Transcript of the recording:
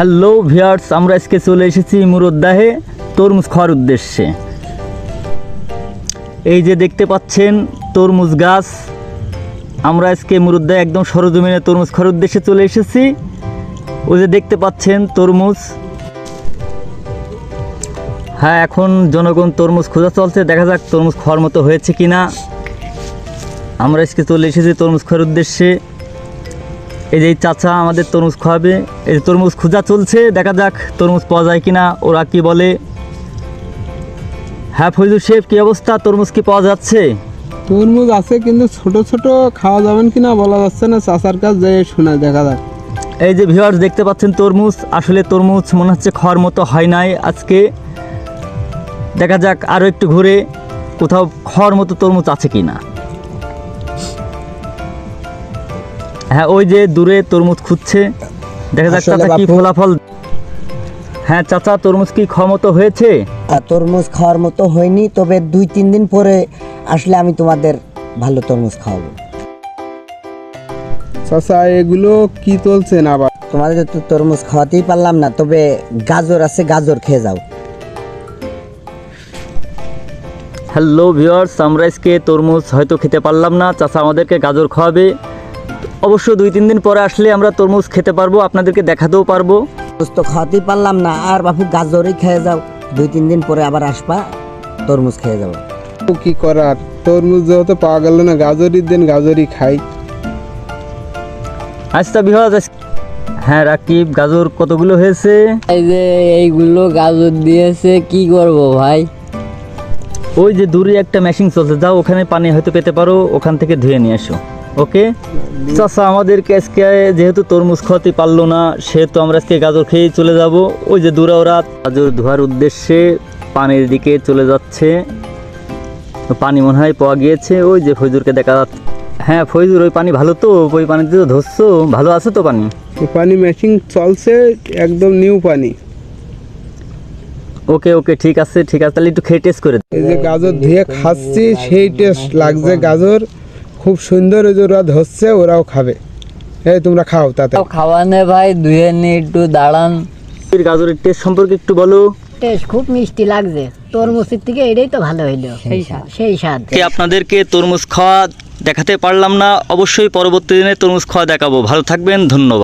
Hello viewers, আমরা আজকে চলে এসেছি মুরুদ্দাহে তরমুজ খাওয়ার উদ্দেশ্যে। এই যে দেখতে পাচ্ছেন তরমুজ গাছ। আমরা আজকে মুরুদ্দাহে একদম সরজমিনে তরমুজ খাওয়ার উদ্দেশ্যে চলে এসেছি। ওই যে দেখতে পাচ্ছেন তরমুজ। হ্যাঁ, এখন জনগণ তরমুজ খোঁজা চলছে, দেখা যাক তরমুজ খাওয়ার মতো হয়েছে কিনা। আমরা আজকে চলে এসেছি তরমুজ খাওয়ার উদ্দেশ্যে। এই যে চাচা আমাদের তরমুজ খাওয়াবে। এই যে তরমুজ খোঁজা চলছে, দেখা যাক তরমুজ পাওয়া যায় কিনা, ওরা কি বলে। হ্যাঁ ফয়জুল শেফ, কি অবস্থা? তরমুজ কি পাওয়া যাচ্ছে? তরমুজ আছে, কিন্তু ছোট ছোট খাওয়া যাবেন কিনা বলা যাচ্ছে না। চাচার কাছ যে শোনা দেখা যাক। এই যে ভিউয়ার্স দেখতে পাচ্ছেন তরমুজ, আসলে তরমুজ মনে হচ্ছে খাওয়ার মতো হয় নাই আজকে। দেখা যাক আরও একটু ঘুরে কোথাও খাওয়ার মতো তরমুজ আছে কিনা। হ্যাঁ, ওই যে দূরে তরমুজ খুঁজছে, দেখা যাক চাচা কি ফলাফল। হ্যাঁ চাচা, তরমুজ কি খাওয়ার মতো হয়েছে? তরমুজ খাওয়ার মতো হয়নি, তবে 2-3 দিন পরে আসলে আমি তোমাদের ভালো তরমুজ খাওয়াবো। চাচা এগুলো কি চলছেন আবার? তোমাদের তো তরমুজ খাওয়াতেই পারলাম না, তবে গাজর আছে, গাজর খেয়ে যাও। হ্যালো ভিউয়ার্স, আমরা আজকে তরমুজ হয়তো খেতে পারলাম না, চাচা আমাদেরকে গাজর খাওয়াবে। অবশ্য 2-3 দিন পরে আসলে আমরা তরমুজ খেতে পারবো, আপনাদেরকে দেখাতেও পারবো। তরমুজ তো খাওয়াতেই পারলাম না, আর বাপু গাজরই খেয়ে যাও। 2-3 দিন পরে আবার আসবা, তরমুজ খেয়ে যাবো। কি করার, তরমুজ যেহেতু পাওয়া গেল না, গাজরই দিন, গাজরই খাই। আচ্ছা ভিউয়ার্স, হ্যাঁ রাকিব, গাজর কতগুলো হয়েছে? এই যে এইগুলো গাজর দিয়েছে, কি করব ভাই? ওই যে দূরে একটা মেশিন চলছে, যাও ওখানে পানি হয়তো পেতে পারো, ওখান থেকে ধুয়ে নিয়ে আসো। ওকে চাচা, আমাদেরকে আজকে যেহেতু তরমুজ খাওয়াতে পারলো না, সেহেতু আমরা আজকে গাজর খেয়েই চলে যাব। ওই যে দূরে ওরা গাজর ধোয়ার উদ্দেশ্যে পানির দিকে চলে যাচ্ছে। পানি মনে হয় পাওয়া গিয়েছে, ওই যে ফয়জুরকে দেখা যাচ্ছে। হ্যাঁ ফয়জুর, ওই পানি ভালো তো? ওই পানিতে তো ধরছো, ভালো আছে তো পানি? পানি মেশিন চলছে, একদম নিউ পানি। ওকে ওকে, ঠিক আছে ঠিক আছে, তাহলে একটু খেয়ে টেস্ট করে। এই যে গাজর ধুয়ে খাচ্ছি, সেই টেস্ট লাগছে। গাজর খুব সুন্দর, ওই যে ওরা ধরছে, ওরাও খাবে। এই তোমরা খাও তাতে। খাওয়ানে ভাই, ধুয়ে নি একটু দাঁড়ান। গাজরের টেস্ট সম্পর্কে একটু বলো। টেস্ট খুব মিষ্টি লাগছে, তরমুজের থেকে এটাই তো ভালো হইলো, সেই স্বাদ। আপনাদেরকে তরমুজ খাওয়া দেখাতে পারলাম না, অবশ্যই পরবর্তী দিনে তরমুজ খাওয়া দেখাবো। ভালো থাকবেন, ধন্যবাদ।